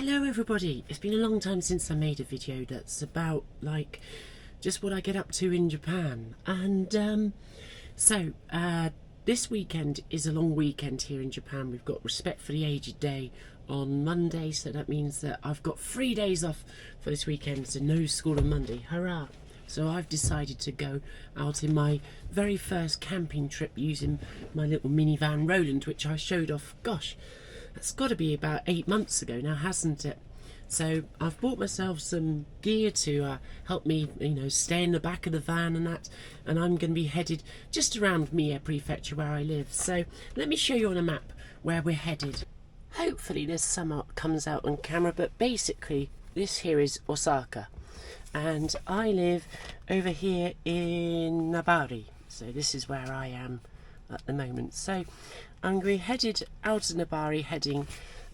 Hello everybody, it's been a long time since I made a video that's about like just what I get up to in Japan, and this weekend is a long weekend here in Japan. We've got Respect for the Aged Day on Monday, so that means that I've got 3 days off for this weekend, so no school on Monday, hurrah! So I've decided to go out in my very first camping trip using my little minivan Roland, which I showed off, gosh, that's got to be about 8 months ago now, hasn't it? So I've bought myself some gear to help me, stay in the back of the van and that, and I'm going to be headed just around Mie Prefecture where I live. So let me show you on a map where we're headed. Hopefully this sum comes out on camera, but basically this here is Osaka, and I live over here in Nabari. So this is where I am at the moment. So I'm going to be headed out of Nabari, heading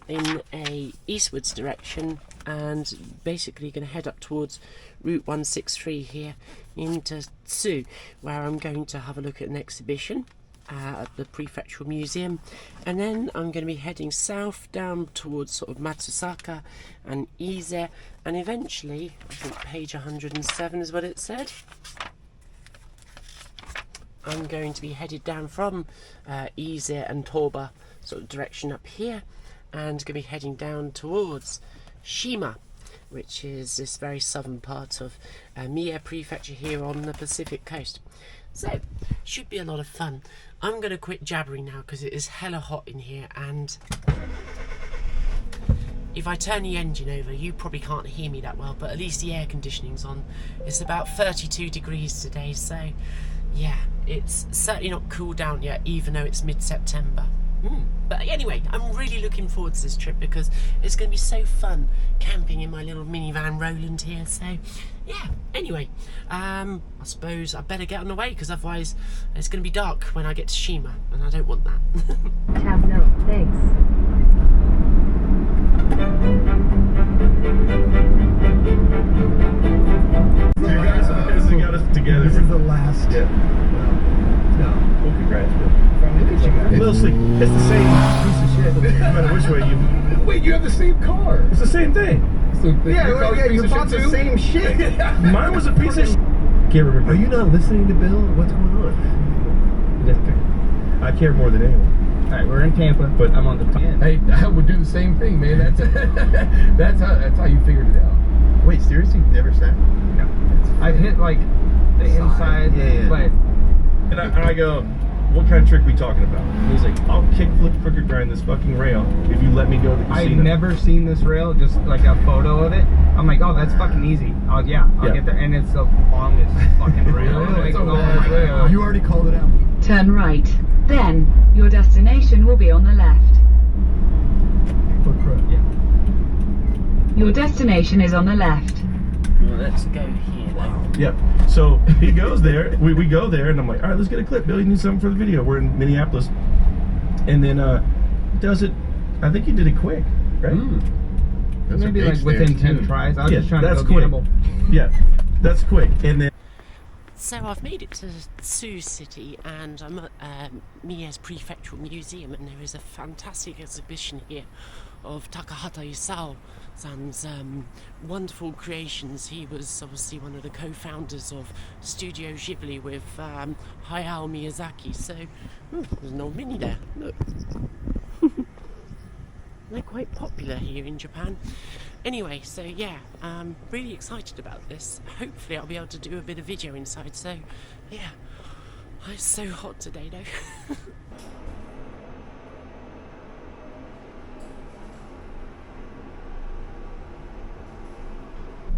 in a eastwards direction, and basically going to head up towards Route 163 here into Tsu, where I'm going to have a look at an exhibition at the Prefectural Museum, and then I'm going to be heading south down towards sort of Matsusaka and Ise, and eventually, I think page 107 is what it said, I'm going to be headed down from Ise and Toba sort of direction up here, and going to be heading down towards Shima, which is this very southern part of Mie Prefecture here on the Pacific coast. So, should be a lot of fun. I'm going to quit jabbering now because it is hella hot in here, and if I turn the engine over, you probably can't hear me that well, but at least the air conditioning's on. It's about 32 degrees today, so yeah, it's certainly not cooled down yet, even though it's mid-September. But anyway, I'm really looking forward to this trip because it's going to be so fun camping in my little minivan Roland here. So yeah, anyway, I suppose I better get on the way because otherwise it's going to be dark when I get to Shima, and I don't want that. Tab no, thanks. You guys got us together. This is the last. Yeah. No. Well, congrats, man. Mostly, It's the same. piece of shit. No matter which way you. Wait, you have the same car. It's the same thing. So you bought the same shit. Mine was a piece of shit. Can't remember. Are you not listening to Bill? What's going on? I care more than anyone. Alright, we're in Tampa, but I'm on the top. Hey, I would do the same thing, man. That's how you figured it out. Wait, seriously? Never sat? No. I've hit like the inside, Yeah. but And I go, what kind of trick we talking about? And he's like, I'll kickflip crooked grind this fucking rail if you let me go to the casino. I've never seen this rail, just like a photo of it. I'm like, oh, that's fucking easy. I'll get there, and it's the longest fucking rail. It's a oh long my rail. God. You already called it out. Turn right. Then, your destination will be on the left. For crap. Yeah. Your destination is on the left. Well, let's go here though. Yep. So he goes there. We go there, and I'm like, all right, let's get a clip. Bill, you need something for the video. We're in Minneapolis, and then does it. I think he did it quick, right? Maybe like within 10 tries. I was just trying to go quick. gamble. Yeah, that's quick. And then. So I've made it to Seafood City, and I'm at Mie's Prefectural Museum, and there is a fantastic exhibition here of Takahata Isao-san's wonderful creations. He was obviously one of the co-founders of Studio Ghibli with Hayao Miyazaki. So there's an old mini there. Look. They're quite popular here in Japan. Anyway, so yeah, I'm really excited about this. Hopefully I'll be able to do a bit of video inside, so yeah. It's so hot today though.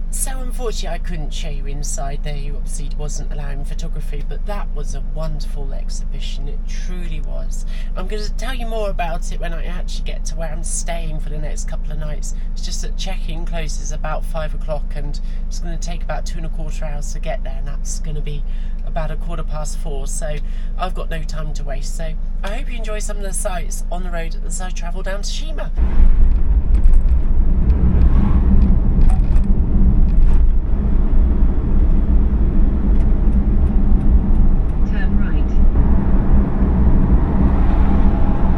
So unfortunately I couldn't show you inside there. You obviously wasn't allowing photography, but that was a wonderful exhibition. It truly was. I'm going to tell you more about it when I actually get to where I'm staying for the next couple of nights. It's just that check-in closes about 5 o'clock, and it's going to take about 2.25 hours to get there, and that's going to be about 4:15. So I've got no time to waste. So I hope you enjoy some of the sights on the road as I travel down to Shima.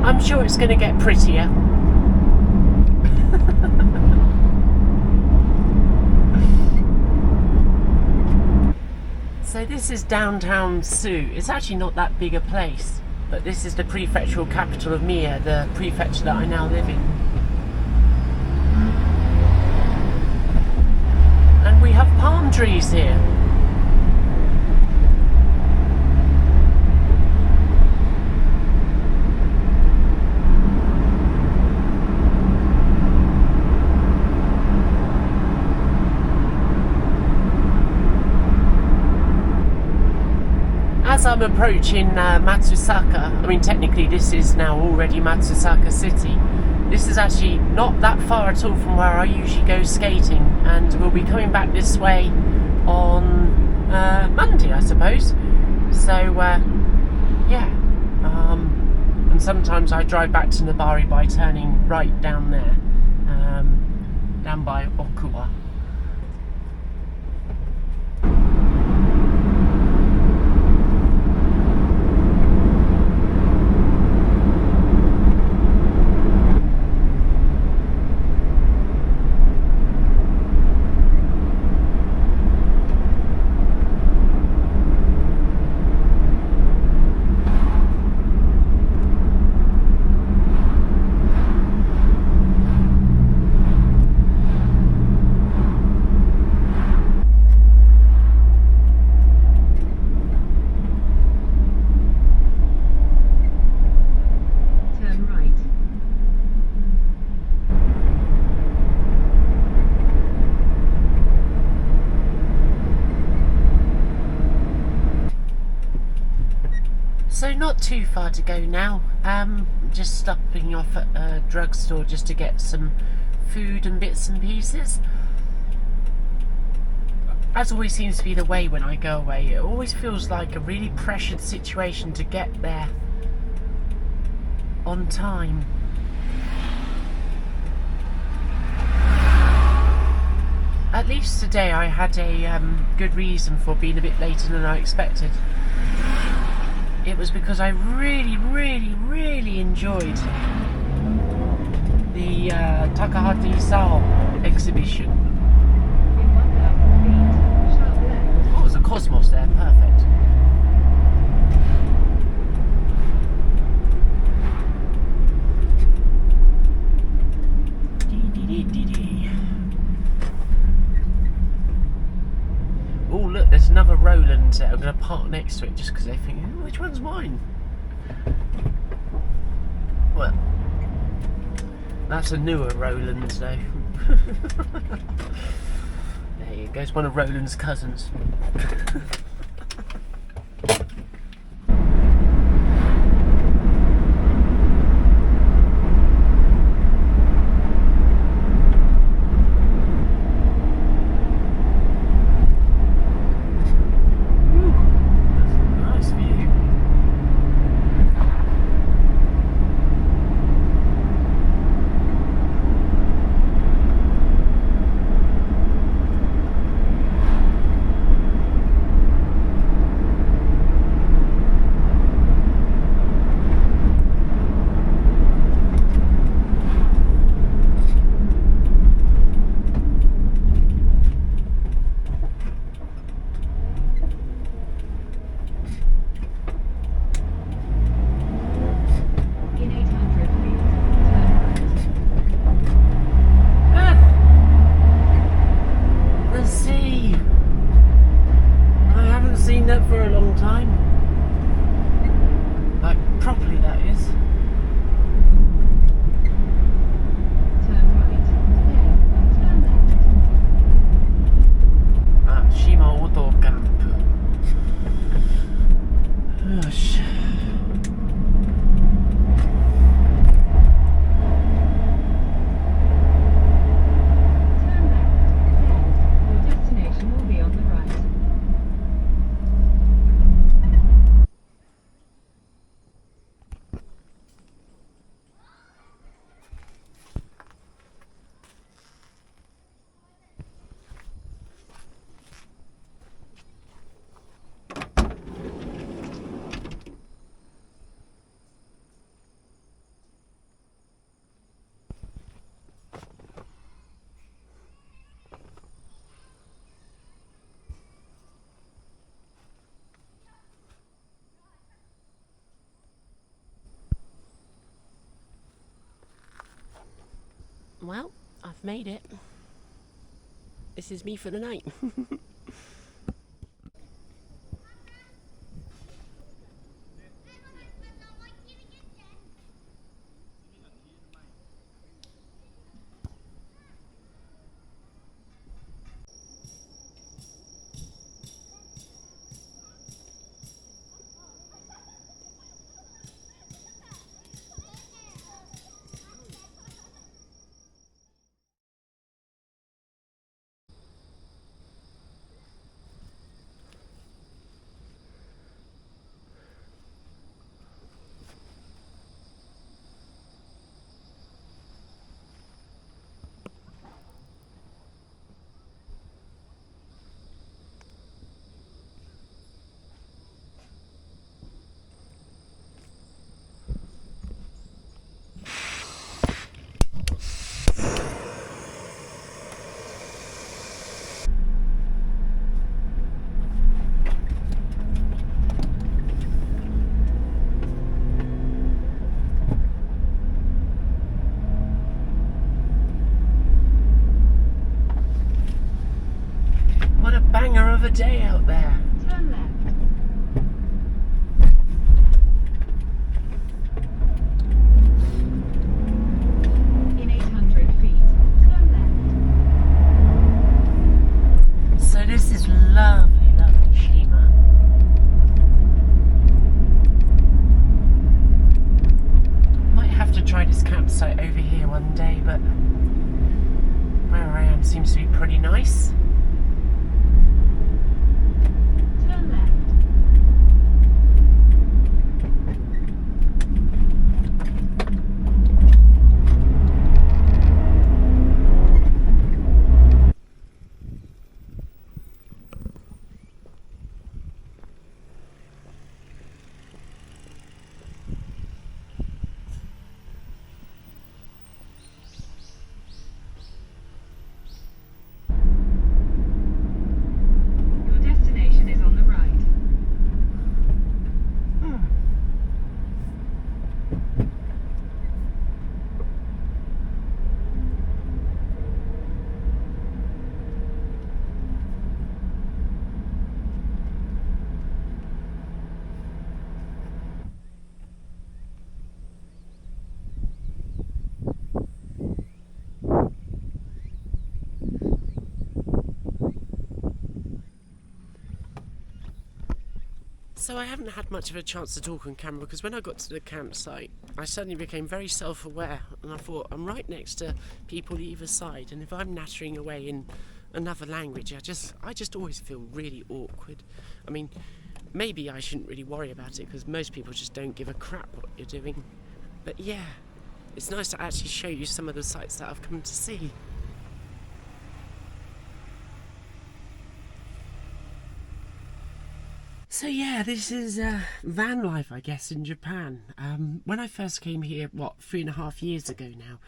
I'm sure it's going to get prettier. This is downtown Tsu. It's actually not that big a place, but this is the prefectural capital of Mie, the prefecture that I now live in. And we have palm trees here. As I'm approaching Matsusaka, I mean technically this is now already Matsusaka City. This is actually not that far at all from where I usually go skating, and we'll be coming back this way on Monday, I suppose. So yeah, and sometimes I drive back to Nabari by turning right down there, down by Okuwa. Turn right. So not too far to go now. Just stopping off at a drugstore just to get some food and bits and pieces. As always seems to be the way when I go away, it always feels like a really pressured situation to get there on time. At least today I had a good reason for being a bit later than I expected. It was because I really enjoyed the Takahata Isao exhibition. In 1,000 feet, sharp left. Oh, there's a cosmos there, perfect. Oh look, there's another Roland there. I'm going to park next to it just because they think, "Oh, which one's mine?" Well, that's a newer Roland though. There you go, it's one of Roland's cousins. Nice view. Well, I've made it. This is me for the night. What a banger of a day out there. Turn left. In 800 feet, turn left. So this is lovely, lovely Shima. Might have to try this campsite over here one day, but where I am seems to be pretty nice. Turn left. Your destination is on the right. So I haven't had much of a chance to talk on camera because when I got to the campsite I suddenly became very self-aware and I thought I'm right next to people either side, and if I'm nattering away in another language I just always feel really awkward. I mean, maybe I shouldn't really worry about it because most people just don't give a crap what you're doing, but yeah, it's nice to actually show you some of the sights that I've come to see. So yeah, this is van life, I guess, in Japan. When I first came here, 3.5 years ago now,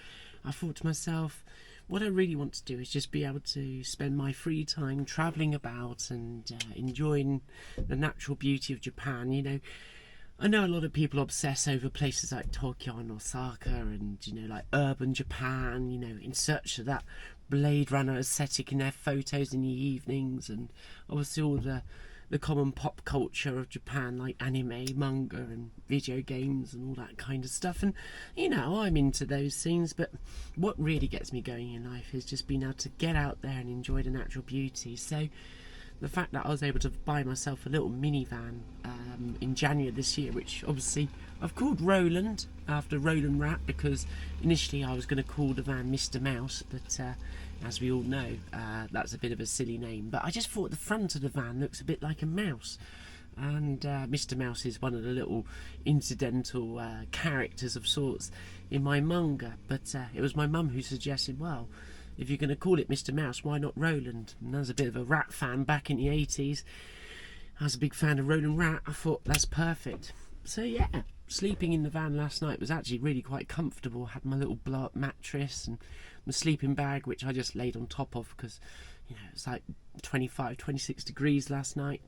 I thought to myself, what I really want to do is just be able to spend my free time travelling about and enjoying the natural beauty of Japan. You know, I know a lot of people obsess over places like Tokyo and Osaka and, you know, like urban Japan, you know, in search of that Blade Runner aesthetic in their photos in the evenings, and obviously all the common pop culture of Japan, like anime, manga and video games and all that kind of stuff. And you know, I'm into those things, but what really gets me going in life is just being able to get out there and enjoy the natural beauty. So the fact that I was able to buy myself a little minivan in January this year, which obviously I've called Roland after Roland Rat, because initially I was going to call the van Mr. Mouse, but as we all know, that's a bit of a silly name. But I just thought the front of the van looks a bit like a mouse, and Mr. Mouse is one of the little incidental characters of sorts in my manga. But it was my mum who suggested, well, if you're going to call it Mr. Mouse, why not Roland? And I was a bit of a Rat fan back in the 80s. I was a big fan of Roland Rat. I thought that's perfect. So yeah, sleeping in the van last night was actually really quite comfortable. I had my little blow-up mattress and my sleeping bag, which I just laid on top of because, you know, it's like 25, 26 degrees last night.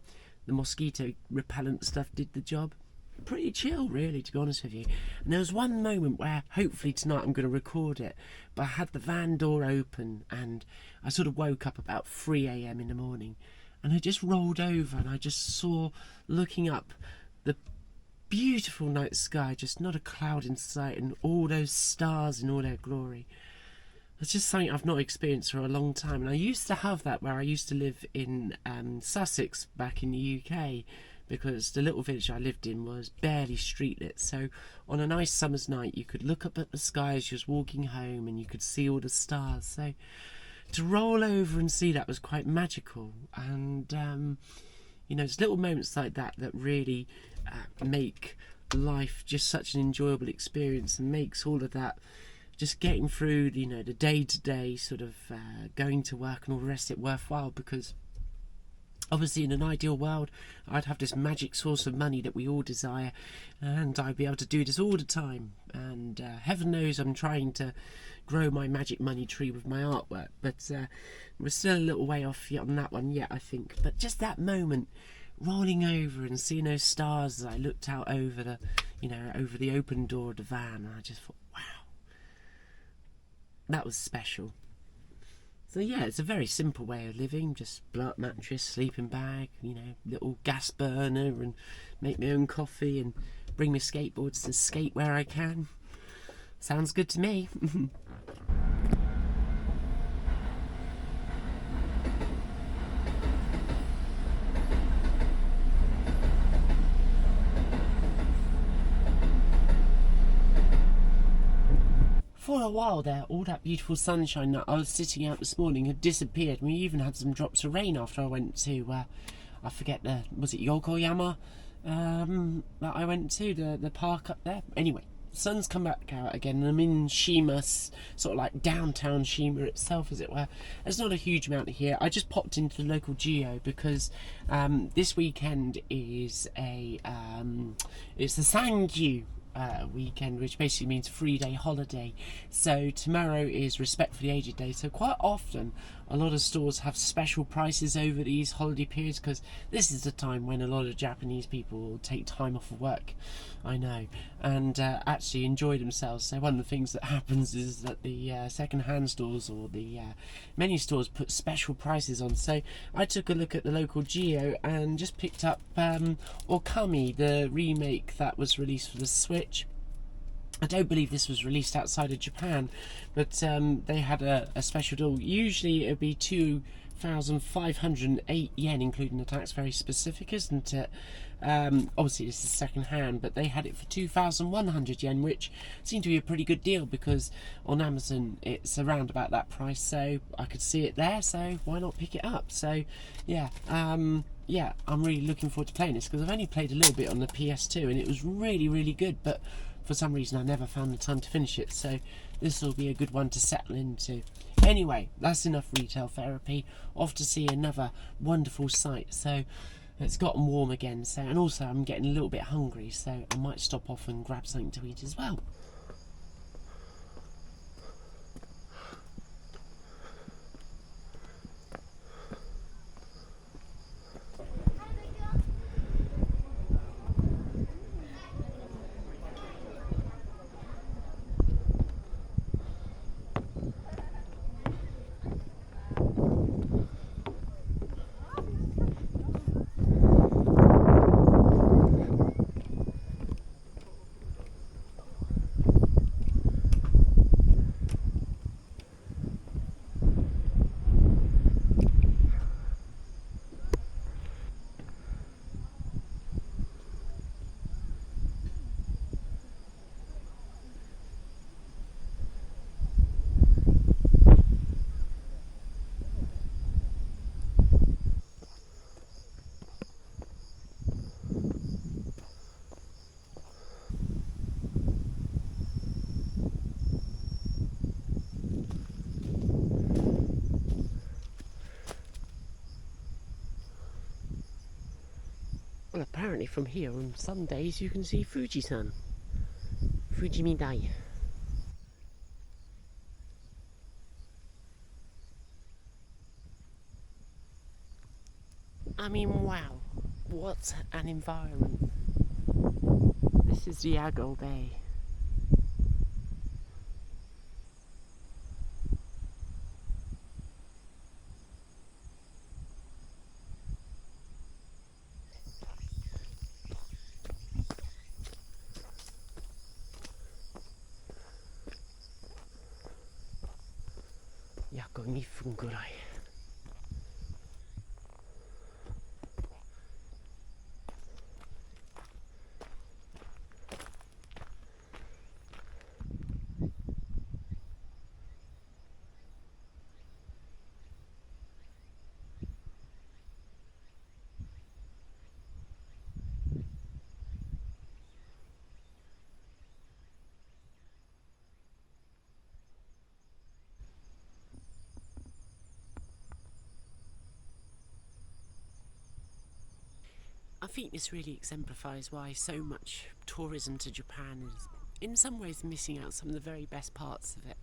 The mosquito repellent stuff did the job. pretty chill, really, to be honest with you. And there was one moment where, hopefully tonight I'm going to record it, but I had the van door open and I sort of woke up about 3 a.m. in the morning, and I just rolled over and I just saw, looking up, the beautiful night sky, just not a cloud in sight, and all those stars in all their glory. It's just something I've not experienced for a long time. And I used to have that where I used to live in Sussex back in the UK, because the little village I lived in was barely streetlit. So on a nice summer's night you could look up at the sky as you was walking home and you could see all the stars. So to roll over and see that was quite magical. And you know, it's little moments like that that really make life just such an enjoyable experience, and makes all of that, just getting through, you know, the day-to-day sort of going to work and all the rest of it, worthwhile. Because obviously in an ideal world I'd have this magic source of money that we all desire, and I'd be able to do this all the time. And heaven knows I'm trying to grow my magic money tree with my artwork, but we're still a little way off on that one yet, I think. But just that moment, rolling over and seeing those stars as I looked out over the, you know, over the open door of the van, and I just thought, wow, that was special. So yeah, it's a very simple way of living. Just blow up mattress, sleeping bag, you know, little gas burner, and make my own coffee and bring my skateboards to skate where I can. Sounds good to me. For a while there, all that beautiful sunshine that I was sitting out this morning had disappeared. We even had some drops of rain after I went to, I forget, was it Yokoyama that I went to, the park up there? Anyway, the sun's come back out again, and I'm in Shima, sort of like downtown Shima itself, as it were. There's not a huge amount here. I just popped into the local geo because this weekend is it's the Sangyu weekend, which basically means 3-day holiday. So tomorrow is Respect for the Aged Day. So quite often a lot of stores have special prices over these holiday periods, because this is the time when a lot of Japanese people will take time off of work, I know, and actually enjoy themselves. So one of the things that happens is that the second-hand stores or the many stores put special prices on. So I took a look at the local geo and just picked up Okami, the remake that was released for the Switch. I don't believe this was released outside of Japan, but they had a special deal. Usually it would be 2,508 yen, including the tax. Very specific, isn't it? Obviously this is second hand, but they had it for 2,100 yen, which seemed to be a pretty good deal, because on Amazon it's around about that price. So I could see it there, so why not pick it up? So yeah, yeah, I'm really looking forward to playing this, because I've only played a little bit on the PS2 and it was really, really good, but for some reason I never found the time to finish it. So this will be a good one to settle into. Anyway, that's enough retail therapy. Off to see another wonderful sight. So it's gotten warm again, so, and also I'm getting a little bit hungry, so I might stop off and grab something to eat as well. Well, apparently from here on some days you can see Fuji-san. Fujimidai. I mean, wow, what an environment. This is Diago Bay. Yako 2分ぐらい。I think this really exemplifies why so much tourism to Japan is in some ways missing out some of the very best parts of it.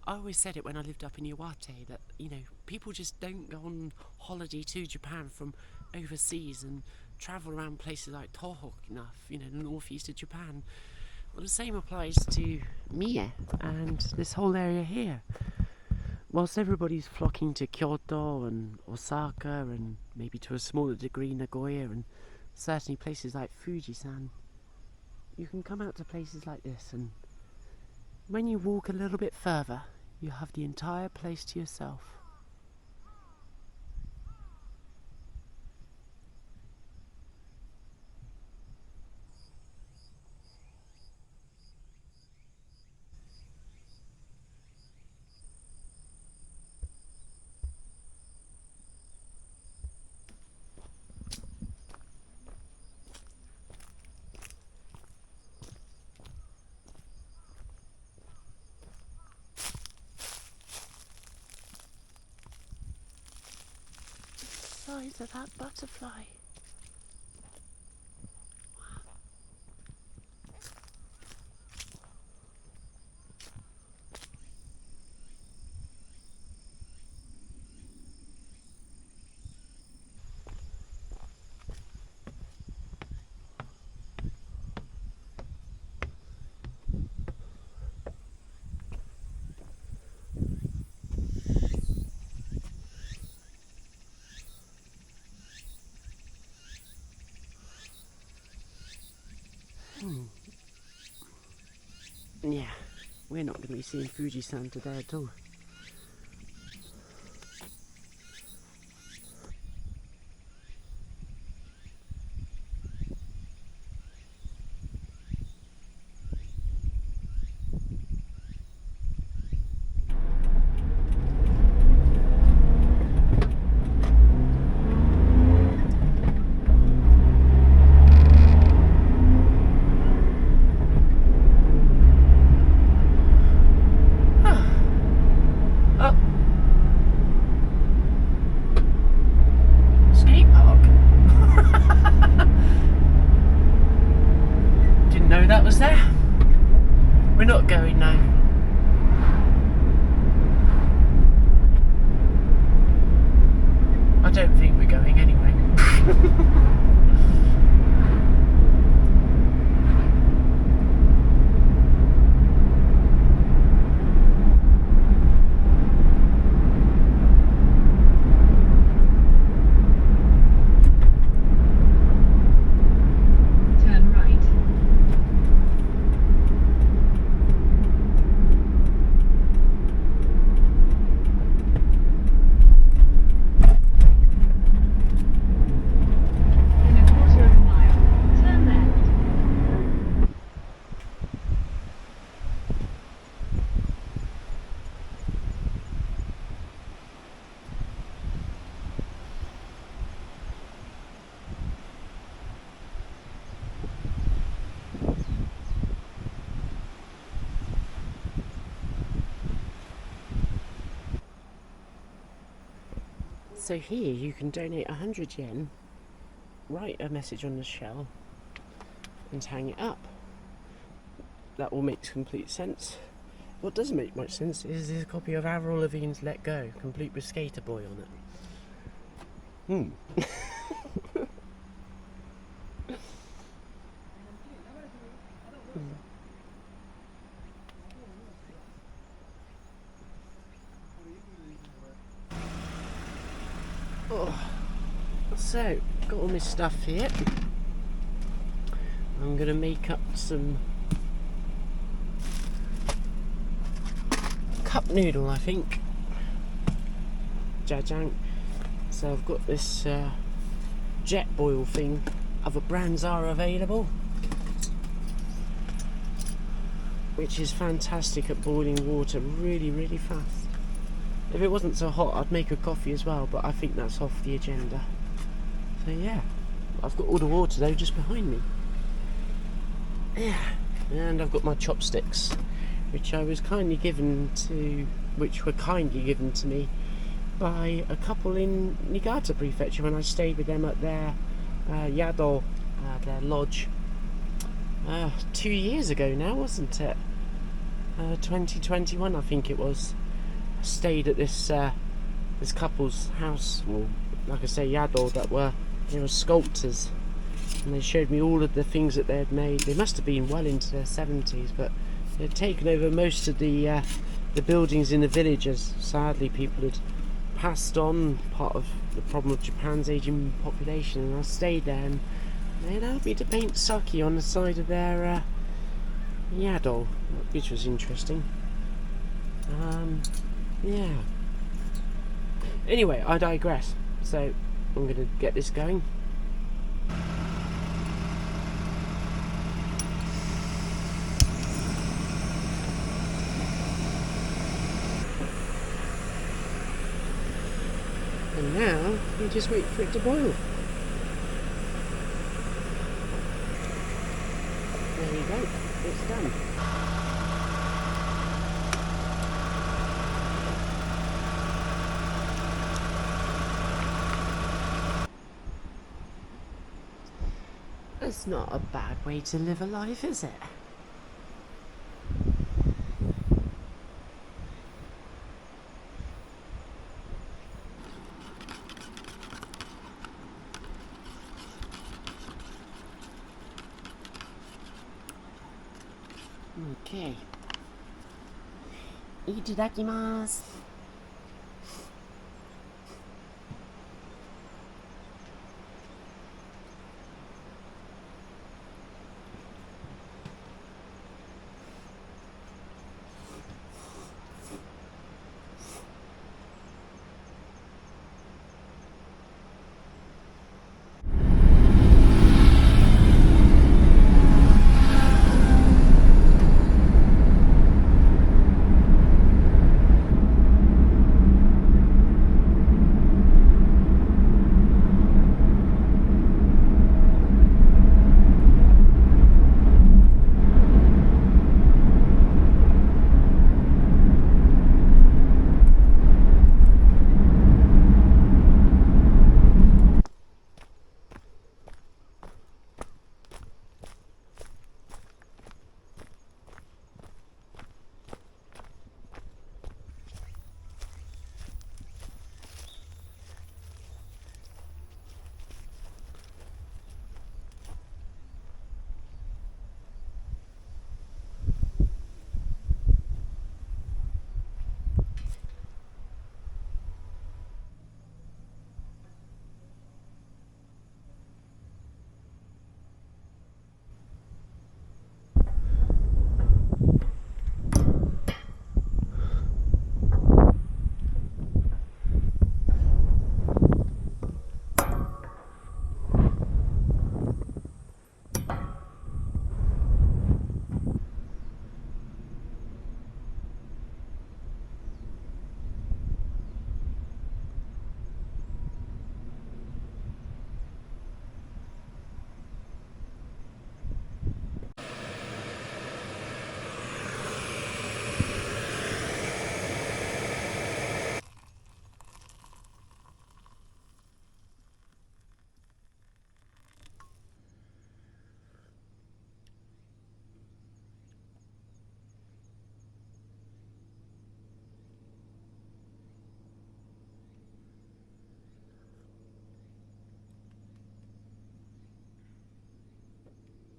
I always said it when I lived up in Iwato that, you know, people just don't go on holiday to Japan from overseas and travel around places like Tohoku enough, you know, the northeast of Japan. Well, the same applies to Mie and this whole area here. Whilst everybody's flocking to Kyoto and Osaka and maybe to a smaller degree Nagoya and certainly places like Fujisan, you can come out to places like this, and when you walk a little bit further, you have the entire place to yourself. Size of that butterfly. Yeah, we're not going to be seeing Fujisan today at all. That was there. We're not going now. I don't think we're going anyway. So here you can donate 100 yen, write a message on the shell and hang it up. That all makes complete sense. What doesn't make much sense is there's a copy of Avril Lavigne's Let Go, complete with Skater Boy on it. Oh, so got all my stuff here. I'm gonna make up some cup noodle, I think. Jajang. So I've got this jet boil thing. Other brands are available, which is fantastic at boiling water really, really fast. If it wasn't so hot, I'd make a coffee as well, but I think that's off the agenda. So yeah, I've got all the water though just behind me. Yeah, and I've got my chopsticks, which were kindly given to me by a couple in Niigata Prefecture when I stayed with them at their yado, their lodge, 2 years ago now, wasn't it? 2021, I think it was. I stayed at this couple's house, well, like I say, yado, they were sculptors, and they showed me all of the things that they had made. They must have been well into their 70s, but they'd taken over most of the buildings in the village, as sadly people had passed on, part of the problem of Japan's aging population. And I stayed there, and they allowed me to paint sake on the side of their yado, which was interesting. Yeah. Anyway, I digress. So I'm going to get this going. And now you just wait for it to boil. There you go. It's done. That's not a bad way to live a life, is it? Okay. Itadakimasu.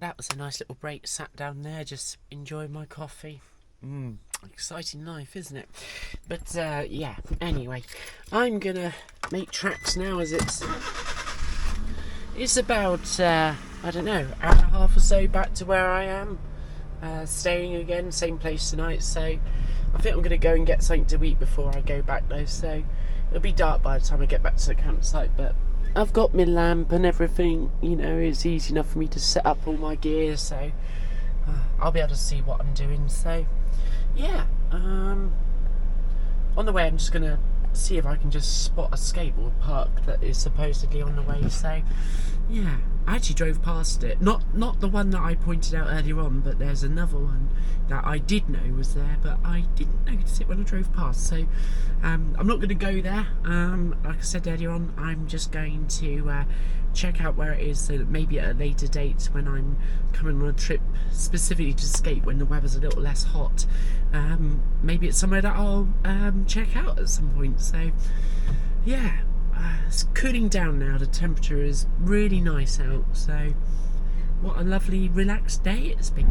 That was a nice little break. Sat down there, just enjoying my coffee. Exciting life, isn't it? But yeah, anyway, I'm gonna make tracks now, as it's about I don't know, hour and a half or so back to where I am, staying again, same place tonight. So I think I'm going to go and get something to eat before I go back though, so it'll be dark by the time I get back to the campsite. But I've got my lamp and everything, you know, it's easy enough for me to set up all my gear, so I'll be able to see what I'm doing. So yeah, on the way I'm just going to see if I can just spot a skateboard park that is supposedly on the way. So yeah, I actually drove past it, not the one that I pointed out earlier on, but there's another one that I did know was there, but I didn't notice it when I drove past. So I'm not going to go there. Like I said earlier on, I'm just going to check out where it is, so that maybe at a later date when I'm coming on a trip specifically to skate when the weather's a little less hot, maybe it's somewhere that I'll check out at some point. So yeah, it's cooling down now, the temperature is really nice out, so what a lovely relaxed day it's been.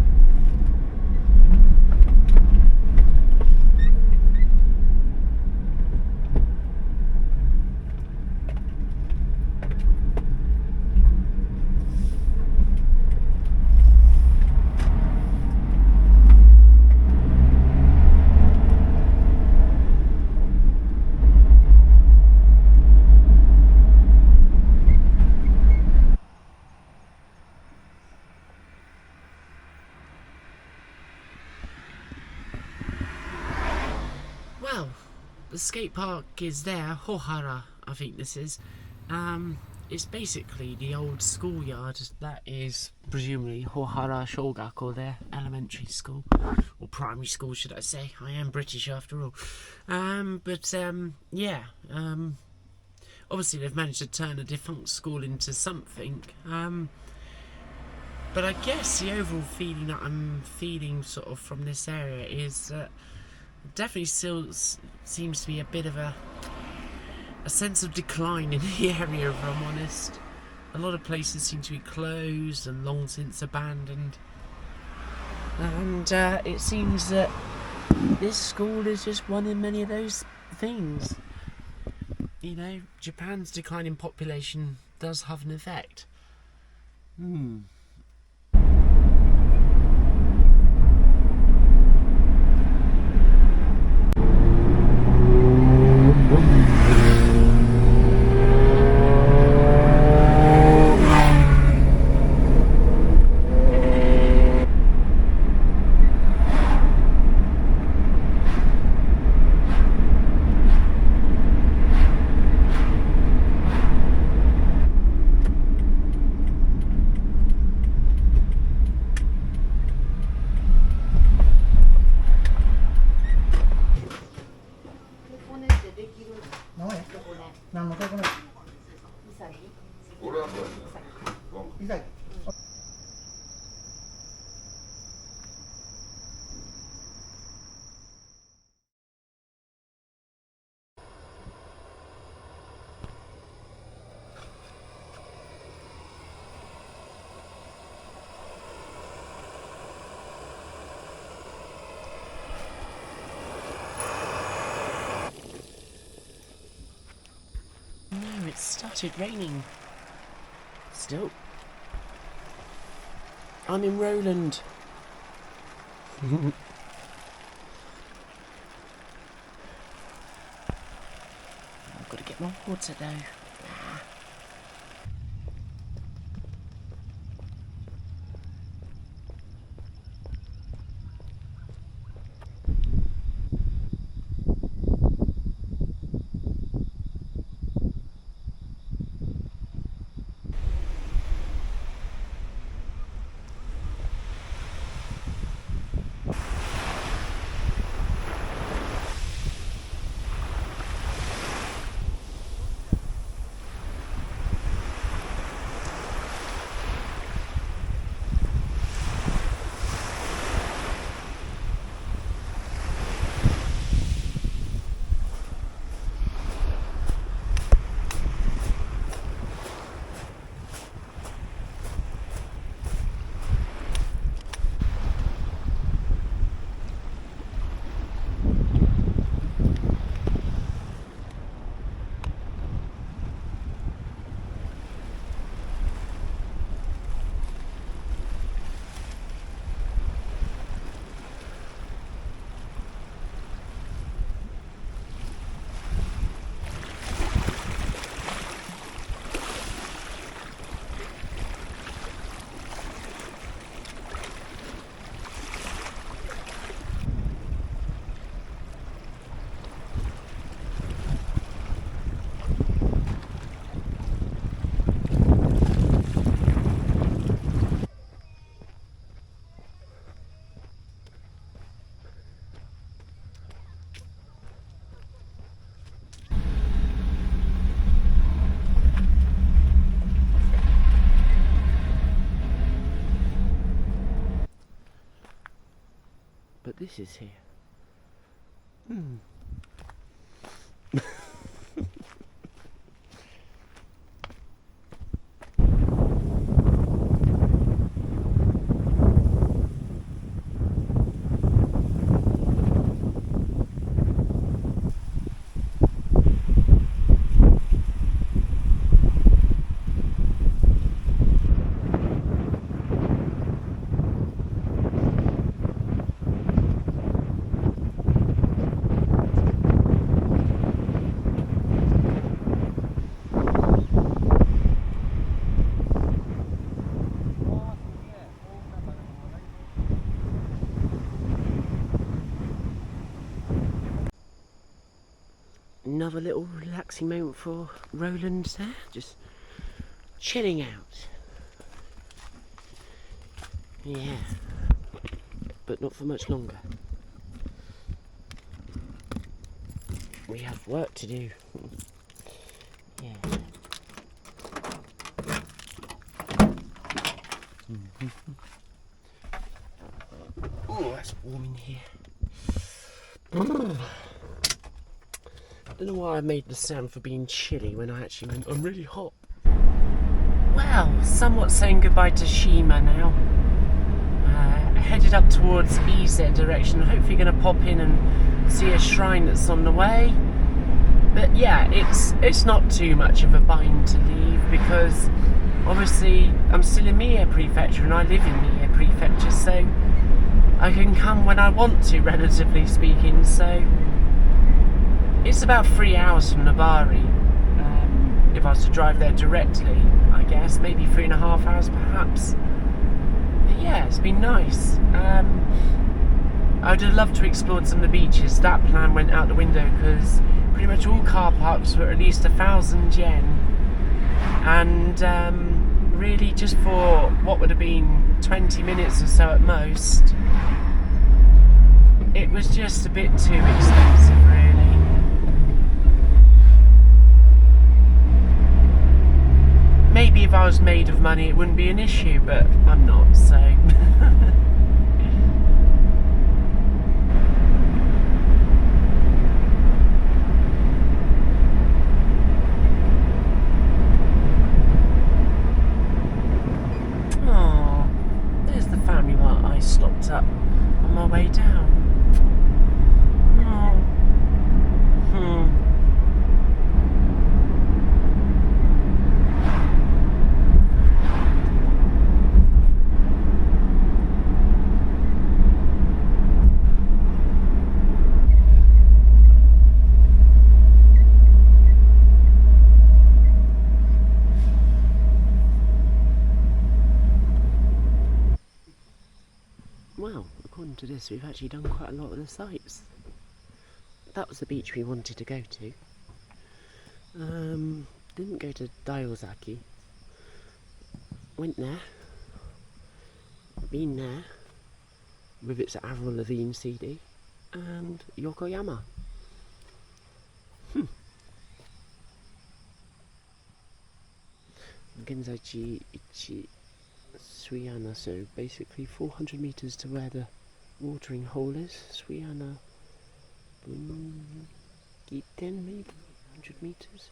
Well, the skate park is there, Hohara, I think this is. It's basically the old schoolyard that is presumably Hohara Shogaku, their elementary school, or primary school should I say. I am British after all. Yeah, obviously they've managed to turn a defunct school into something. But I guess the overall feeling that I'm feeling sort of from this area is that definitely still seems to be a bit of a sense of decline in the area, if I'm honest. A lot of places seem to be closed and long since abandoned, and it seems that this school is just one in many of those things. You know, Japan's decline in population does have an effect. It started raining. Still. I'm in Roland. I've got to get more water though. this is here. Another little relaxing moment for Roland there, just chilling out. Yeah, but not for much longer. We have work to do. Yeah. Oh, that's warm in here. I don't know why I made the sound for being chilly when I actually meant I'm really hot. Well, somewhat saying goodbye to Shima now. Headed up towards Ise direction. Hopefully going to pop in and see a shrine that's on the way. But yeah, it's not too much of a bind to leave because obviously I'm still in Mie Prefecture and I live in Mie Prefecture, so I can come when I want to, relatively speaking. So it's about 3 hours from Nabari. If I was to drive there directly, I guess maybe 3.5 hours perhaps. But yeah, it's been nice. I'd have loved to explore some of the beaches. That plan went out the window because pretty much all car parks were at least 1,000 yen, and really just for what would have been 20 minutes or so at most, it was just a bit too expensive, really. Maybe if I was made of money it wouldn't be an issue, but I'm not, so... Oh, there's the family mart I stopped up on my way down. Well, according to this, we've actually done quite a lot of the sites. That was the beach we wanted to go to. Didn't go to Diozaki. Went there. Been there. With its Avril Lavigne CD. And Yokoyama. Genzaichi Ichi Suiyana, so basically 400 meters to where the watering hole is. Suiyana Giten, maybe 100 meters.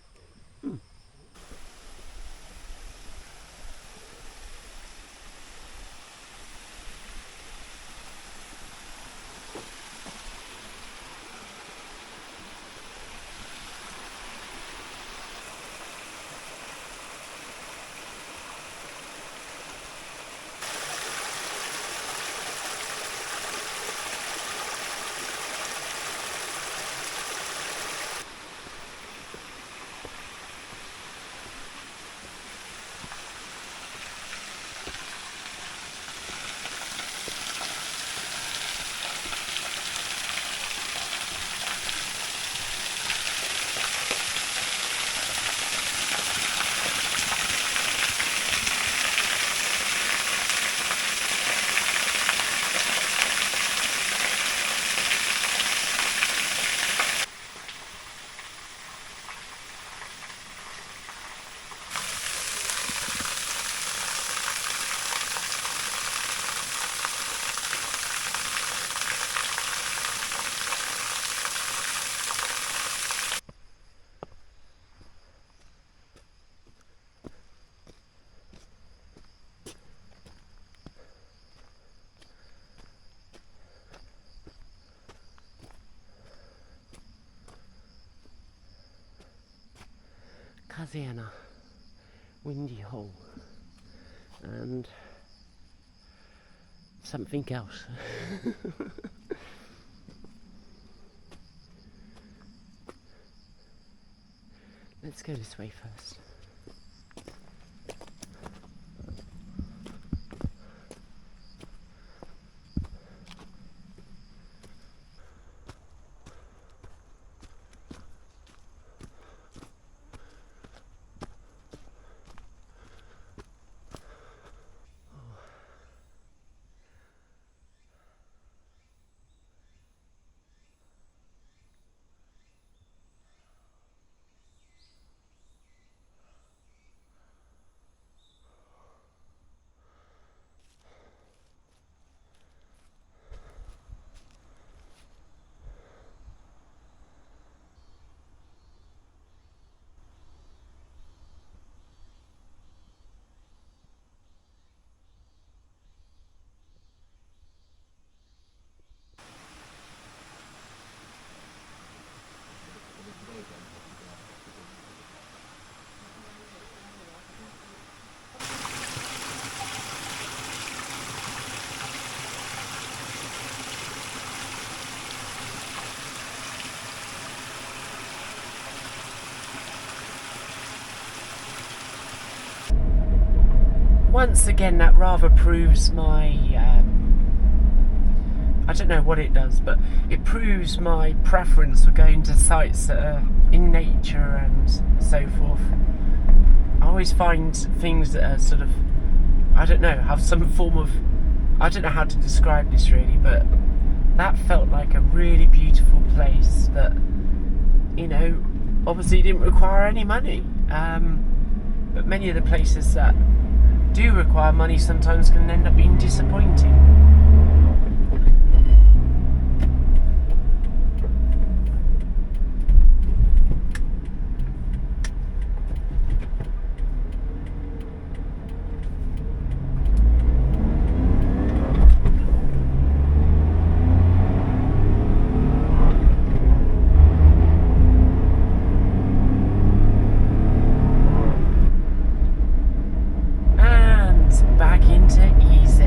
Kazena, Windy Hole, and something else. Let's go this way first. Once again, that rather proves my, I don't know what it does, but it proves my preference for going to sites that are in nature and so forth. I always find things that are sort of, I don't know, have some form of, I don't know how to describe this really, but that felt like a really beautiful place that, you know, obviously didn't require any money. But many of the places that do require money sometimes can end up being disappointing. Back into Ise.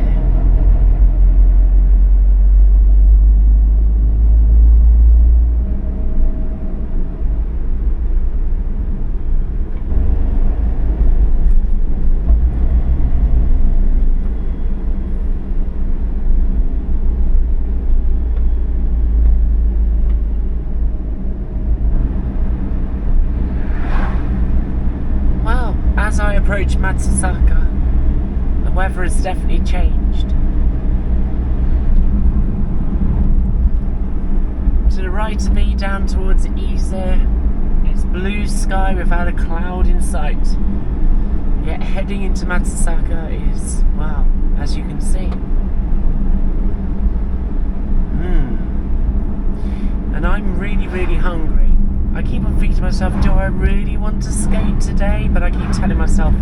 Well, as I approach Matsusaka, the weather has definitely changed. To the right of me, down towards Ise, it's blue sky without a cloud in sight. Yet heading into Matsusaka is, well, as you can see. And I'm really, really hungry. I keep on thinking to myself, do I really want to skate today? But I keep telling myself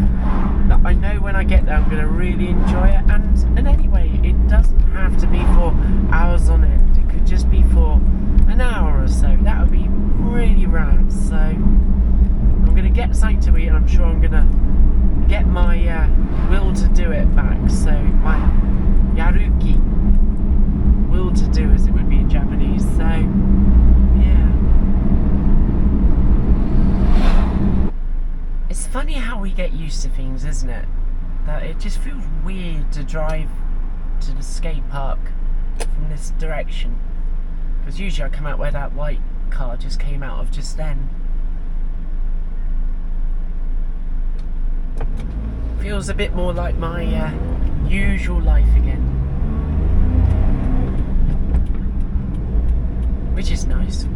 that I know when I get there I'm going to really enjoy it. And anyway, it doesn't have to be for hours on end. It could just be for an hour or so. That would be really rad. So I'm going to get something to eat, and I'm sure I'm going to get my will to do it back. So my yaruki, will to do as it would be in Japanese. So yeah. It's funny how we get used to things, isn't it? That it just feels weird to drive to the skate park from this direction. Because usually I come out where that white car just came out of just then. Feels a bit more like my usual life again. Which is nice.